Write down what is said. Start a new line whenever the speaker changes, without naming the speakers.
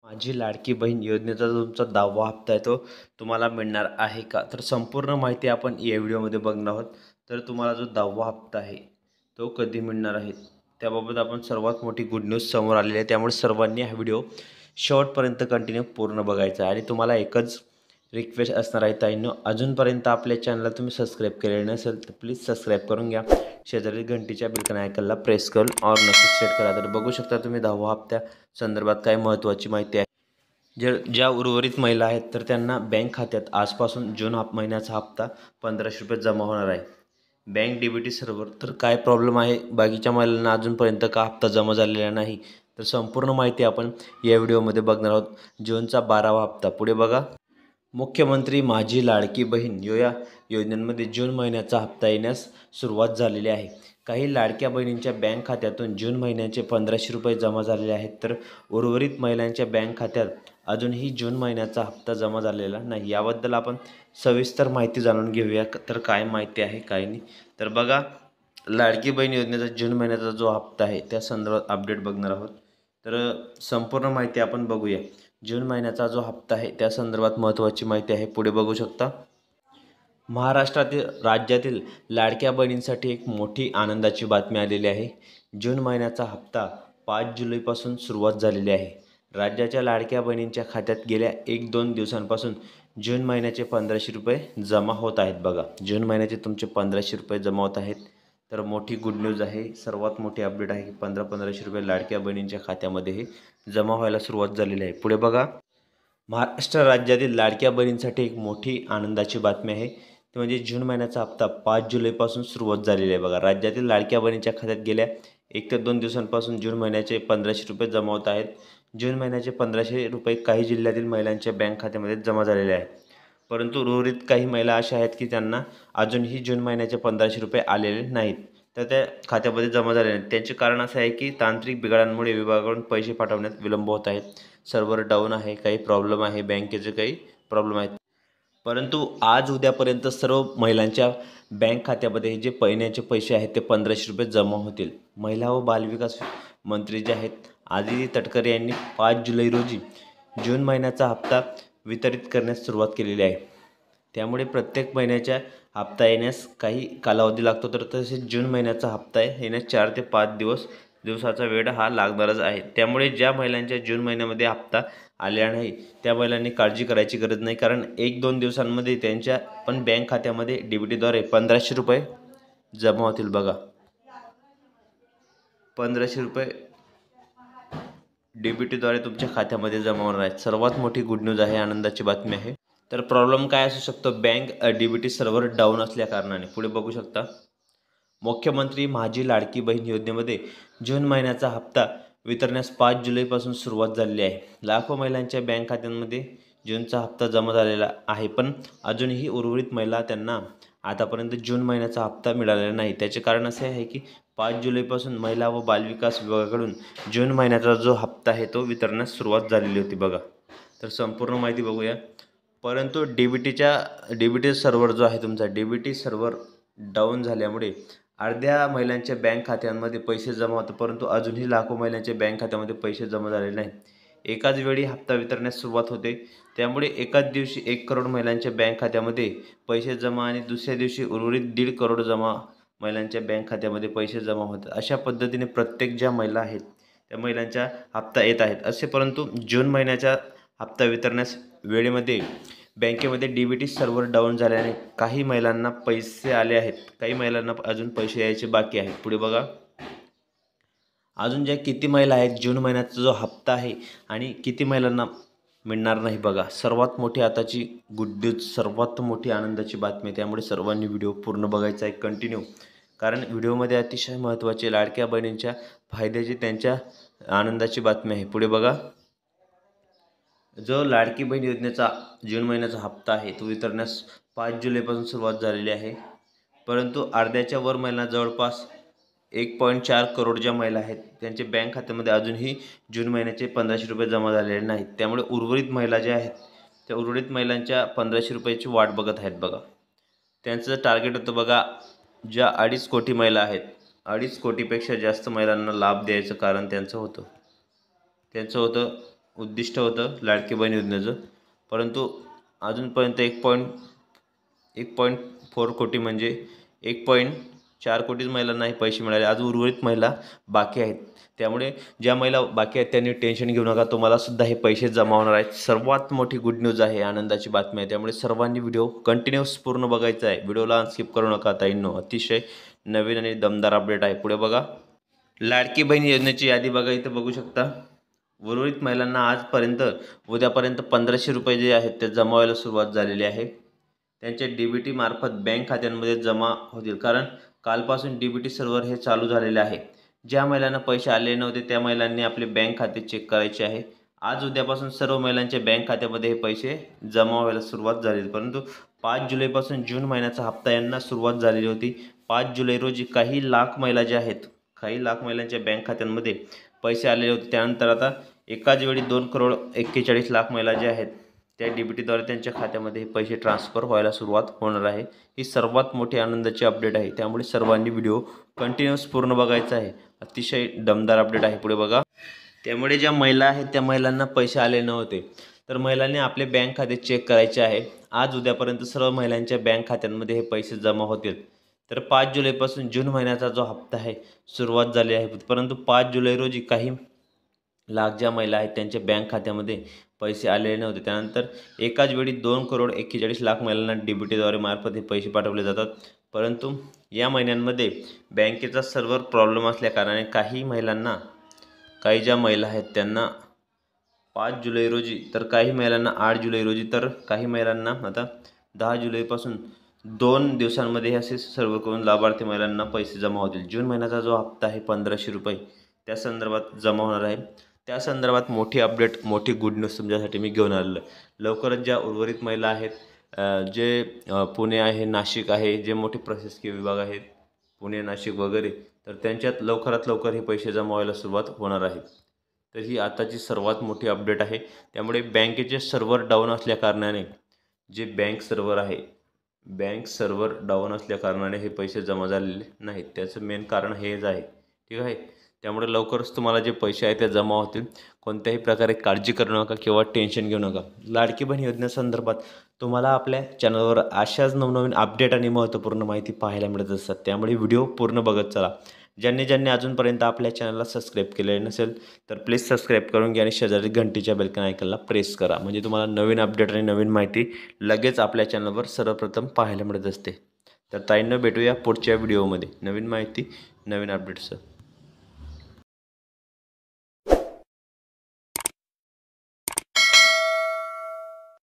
माझी लाडकी बहीण योजनेचा जो तुमचा 10वा हप्ता आहे तो तुम्हाला मिळणार आहे का? तर संपूर्ण माहिती आपण या व्हिडिओमध्ये बघणार आहोत. तर तुम्हाला जो 10वा हप्ता आहे तो कधी मिळणार आहे त्याबाबत आपण सर्वात मोठी गुड न्यूज समोर आलेली आहे. त्यामुळे सर्वांनी हा व्हिडिओ शेवटपर्यंत कंटिन्यू पूर्ण बघायचा आहे. आणि तुम्हाला एकच रिक्वेस्ट असणार आहे ताईंनो, अजूनपर्यंत आपल्या चॅनलला तुम्ही सबस्क्राईब केलेले नसेल तर प्लीज सबस्क्राईब करून घ्या. शेजारी घंटीच्या बिलकन आयकनला प्रेस करून और नक्कीच सेट करा. तर बघू शकता तुम्ही 10वा हप्त्या संदर्भात काय महत्त्वाची माहिती आहे. ज्या उर्वरित महिला आहेत तर त्यांना बँक खात्यात आजपासून जून महिन्याचा हप्ता 1500 रुपये जमा होणार आहे. बँक डीबीटी सर्व्हर तर काय प्रॉब्लेम आहे, बाकीच्या महिलांना अजूनपर्यंत का हप्ता जमा झालेला नाही, तर संपूर्ण माहिती आपण या व्हिडिओमध्ये बघणार आहोत. जूनचा 12वा हप्ता पुढे बघा. मुख्यमंत्री माझी लाडकी बहीण या योजनेमध्ये जून महिन्याचा हप्ता येण्यास सुरुवात झालेली आहे. काही लाडक्या बहिणींच्या बँक खात्यातून जून महिन्याचे 1500 रुपये जमा झालेले आहेत, तर उर्वरित महिलांच्या बँक खात्यात अजूनही जून महिन्याचा हप्ता जमा झालेला नाही. याबद्दल आपण सविस्तर माहिती जाणून घेऊया. तर काय माहिती आहे काय नाही, तर बघा. लाडकी बहीण योजनेचा जून महिन्याचा जो हप्ता आहे त्या संदर्भात अपडेट बघणार आहोत. तर संपूर्ण माहिती आपण बघूया. जून महिन्याचा जो हप्ता आहे त्या संदर्भात महत्त्वाची माहिती आहे, पुढे बघू शकता. महाराष्ट्रातील राज्यातील लाडक्या बहिणींसाठी एक मोठी आनंदाची बातमी आलेली आहे. जून महिन्याचा हप्ता 5 जुलैपासून सुरुवात झालेली आहे. राज्याच्या लाडक्या बहिणींच्या खात्यात गेल्या 1-2 दिवसांपासून जून महिन्याचे 1500 रुपये जमा होत आहेत. बघा, जून महिन्याचे तुमचे 1500 रुपये जमा होत आहेत. तर मोठी गुड न्यूज आहे, सर्वात मोठी अपडेट आहे की 1500 रुपये लाडक्या बहिणींच्या खात्यामध्ये हे जमा व्हायला सुरुवात झालेली आहे. पुढे बघा. महाराष्ट्र राज्यातील लाडक्या बहिणींसाठी एक मोठी आनंदाची बातमी आहे, ते म्हणजे जून महिन्याचा हप्ता 5 जुलैपासून सुरुवात झालेली आहे. बघा, राज्यातील लाडक्या बहिणींच्या खात्यात गेल्या 1 ते 2 दिवसांपासून जून महिन्याचे 1500 रुपये जमा होत आहेत. जून महिन्याचे 1500 रुपये काही जिल्ह्यातील महिलांच्या बँक खात्यामध्ये जमा झालेले आहेत. परंतु उर्वरित काही महिला अशा आहेत की त्यांना अजूनही जून महिन्याचे 1500 रुपये आलेले नाहीत, तर त्या खात्यामध्ये जमा झाले नाहीत. त्याचे कारण असं आहे की तांत्रिक बिघाडांमुळे विभागाकडून पैसे पाठवण्यात विलंब होत आहे. सर्व्हर डाऊन आहे, काही प्रॉब्लेम आहे, बँकेचे काही प्रॉब्लेम आहेत. परंतु आज उद्यापर्यंत सर्व महिलांच्या बँक खात्यामध्ये जे महिन्याचे पैसे आहेत ते 1500 रुपये जमा होतील. महिला व बालविकास मंत्री जे आहेत आदिती तटकरे यांनी 5 जुलै रोजी जून महिन्याचा हप्ता वितरित करण्यास सुरुवात केलेली आहे. त्यामुळे प्रत्येक महिन्याच्या हप्ता येण्यास काही कालावधी लागतो, तर तसेच जून महिन्याचा हप्ता येण्यास 4 ते 5 दिवसाचा वेळ हा लागणारच आहे. त्यामुळे ज्या महिलांच्या जून महिन्यामध्ये हप्ता आलेला नाही त्या महिलांनी काळजी करायची गरज नाही, कारण 1-2 दिवसांमध्ये त्यांच्या पण बँक खात्यामध्ये डीबीटीद्वारे 1500 रुपये जमा होतील. बघा, 1500 रुपये डीबीटीद्वारे तुमच्या खात्यामध्ये जमा होणार आहेत. सर्वात मोठी गुड न्यूज आहे, आनंदाची बातमी आहे. तर प्रॉब्लेम काय असू शकतो, बँक डीबीटी सर्व्हर डाऊन असल्या कारणाने. पुढे बघू शकता. मुख्यमंत्री माझी लाडकी बहीण योजनेमध्ये जून महिन्याचा हप्ता वितरण्यास 5 जुलैपासून सुरुवात झालेली आहे. लाखो महिलांच्या बँक खात्यांमध्ये जूनचा हप्ता जमा झालेला आहे, पण अजूनही उर्वरित महिला त्यांना आतापर्यंत जून महिन्याचा हप्ता मिळालेला नाही. त्याचे कारण असे आहे की 5 जुलैपासून महिला व बालविकास विभागाकडून जून महिन्याचा जो हप्ता आहे तो वितरण्यास सुरुवात झालेली होती. बघा, तर संपूर्ण माहिती बघूया. परंतु डीबीटी सर्व्हर जो आहे तुमचा डीबीटी सर्व्हर डाऊन झाल्यामुळे अर्ध्या महिलांच्या बँक खात्यांमध्ये पैसे जमा होतात, परंतु अजूनही लाखो महिलांच्या बँक खात्यामध्ये पैसे जमा झालेले नाहीत. एकाच वेळी हप्ता वितरण्यास सुरुवात होते, त्यामुळे एकाच दिवशी 1 करोड महिलांच्या बँक खात्यामध्ये पैसे जमा आणि दुसऱ्या दिवशी उर्वरित 1.5 करोड महिलांच्या बँक खात्यामध्ये पैसे जमा होतात. अशा पद्धतीने प्रत्येक ज्या महिला आहेत त्या महिलांच्या हप्ता येत आहेत असे. परंतु जून महिन्याचा हप्ता वितरण्यास वेळेमध्ये बँकेमध्ये डीबीटी सर्व्हर डाऊन झाल्याने काही महिलांना पैसे आले आहेत, काही महिलांना अजून पैसे यायचे बाकी आहेत. पुढे बघा. अजून ज्या किती महिला आहेत जून महिन्याचा जो हप्ता आहे आणि किती महिलांना मिळणार नाही. बघा, सर्वात मोठी आताची गुड न्यूज, सर्वात मोठी आनंदाची बातमी, त्यामुळे सर्वांनी व्हिडिओ पूर्ण बघायचा आहे कंटिन्यू, कारण व्हिडिओमध्ये अतिशय महत्त्वाचे लाडक्या बहिणींच्या फायद्याची त्यांच्या आनंदाची बातमी आहे. पुढे बघा. जो लाडकी बहीण योजनेचा जून महिन्याचा हप्ता आहे तो वितरण्यास 5 जुलैपासून सुरुवात झालेली आहे, परंतु अर्ध्याच्या वर महिला जवळपास 1.4 करोड ज्या महिला आहेत त्यांच्या बँक खात्यामध्ये अजूनही जून महिन्याचे 1500 रुपये जमा झालेले नाहीत. त्यामुळे उर्वरित महिला ज्या आहेत त्या उर्वरित महिलांच्या 1500 रुपयाची वाट बघत आहेत. बघा, त्यांचं टार्गेट होतं. बघा, ज्या 2.5 कोटी महिला आहेत, 2.5 कोटीपेक्षा जास्त महिलांना लाभ द्यायचं कारण त्यांचं होतं उद्दिष्ट होतं लाडकी बहीण योजनेचं, परंतु अजूनपर्यंत 1.4 कोटी म्हणजे 1.4 कोटीच महिलांना हे पैसे मिळाले. आज उर्वरित महिला बाकी आहेत. त्यामुळे ज्या महिला बाकी आहेत त्यांनी टेन्शन घेऊ नका, तुम्हाला सुद्धा हे पैसे जमा होणार आहेत. सर्वात मोठी गुड न्यूज आहे, आनंदाची बातमी आहे. त्यामुळे सर्वांनी व्हिडिओ कंटिन्यूस पूर्ण बघायचा आहे. व्हिडिओला स्किप करू नका ताईंनो. अतिशय नवीन आणि दमदार अपडेट आहे. पुढे बघा. लाडकी बहीण योजनेची यादी बघा, इथं बघू शकता. उर्वरित महिलांना आजपर्यंत उद्यापर्यंत 1500 रुपये जे आहेत ते जमा व्हायला सुरुवात झालेली आहे. त्यांच्या DBT मार्फत बँक खात्यांमध्ये जमा होतील, कारण कालपासून DBT सर्व्हर हे चालू झालेले आहे. ज्या महिलांना पैसे आले नव्हते त्या महिलांनी आपले बँक खाते चेक करायचे आहे. आज उद्यापासून सर्व महिलांच्या बँक खात्यामध्ये हे पैसे जमा व्हायला सुरुवात झाली. परंतु 5 जुलैपासून जून महिन्याचा हप्ता यांना सुरुवात झालेली होती. 5 जुलै रोजी काही लाख महिला ज्या आहेत, काही लाख महिलांच्या बँक खात्यांमध्ये पैसे आलेले होते. त्यानंतर आता एकाच वेळी 2,41,00,000 महिला ज्या आहेत त्या DBTद्वारे त्यांच्या खात्यामध्ये हे पैसे ट्रान्सफर व्हायला सुरुवात होणार आहे. ही सर्वात मोठी आनंदाची अपडेट आहे. त्यामुळे सर्वांनी व्हिडिओ कंटिन्यूस पूर्ण बघायचा आहे. अतिशय दमदार अपडेट आहे. पुढे बघा. त्यामुळे ज्या महिला आहेत त्या महिलांना पैसे आले नव्हते, तर महिलांनी आपले बँक खाते चेक करायचे आहे. आज उद्यापर्यंत सर्व महिलांच्या बँक खात्यांमध्ये हे पैसे जमा होतील. तर 5 जुलैपासून जून महिन्याचा जो हप्ता आहे सुरुवात झाली आहे. परंतु 5 जुलै रोजी काही लाख ज्या महिला आहेत त्यांच्या बँक खात्यामध्ये पैसे आलेले नव्हते. त्यानंतर एकाच वेळी 2,41,00,000 महिलांना DBTद्वारे मार्फत हे पैसे पाठवले जातात. परंतु या महिन्यांमध्ये बँकेचा सर्व्हर प्रॉब्लेम असल्याकारणाने काही ज्या महिला आहेत त्यांना 5 जुलै रोजी, तर काही महिलांना 8 जुलै रोजी, तर काही महिलांना आता 10 जुलैपासून 2 दिवसांमध्ये हे असे सर्व करून लाभार्थी महिलांना पैसे जमा होतील. जून महिन्याचा जो हप्ता आहे 1500 रुपये त्या संदर्भात जमा होणार आहे. त्या संदर्भात मोठी अपडेट, मोठी गुड न्यूज तुमच्यासाठी मी घेऊन आलेलो आहे. लवकरच ज्या उर्वरित महिला आहेत, जे पुणे आहे, नाशिक आहे, जे मोठे प्रशासकीय विभाग आहेत पुणे, नाशिक वगैरे, तर त्यांच्यात लवकरात लवकर हे पैसे जमा व्हायला सुरुवात होणार आहे. तर ही आताची सर्वात मोठी अपडेट आहे. त्यामुळे बँकेचे सर्व्हर डाऊन असल्याकारणाने जे बँक सर्व्हर डाऊन असल्याकारणाने हे पैसे जमा झालेले नाहीत. त्याचं मेन कारण हेच आहे. ठीक आहे. त्यामुळे लवकरच तुम्हाला जे पैसे आहेत ते जमा होतील. कोणत्याही प्रकारे काळजी करू नका किंवा टेन्शन घेऊ नका. लाडकी बहीण योजनेसंदर्भात तुम्हाला आपल्या चॅनलवर अशाच नवनवीन अपडेट आणि महत्त्वपूर्ण माहिती पाहायला मिळत असतात. त्यामुळे व्हिडिओ पूर्ण बघत चला. ज्यांनी अजूनपर्यंत आपल्या चॅनलला सबस्क्राईब केले नसेल तर प्लीज सबस्क्राईब करून घ्या आणि शेजारी घंटीच्या बेलकन आयकॉनला प्रेस करा. म्हणजे तुम्हाला नवीन अपडेट आणि नवीन माहिती लगेच आपल्या चॅनलवर सर्वप्रथम पाहायला मिळत असते. तर ताईंनो, भेटूया पुढच्या व्हिडिओमध्ये नवीन माहिती, नवीन अपडेट्स.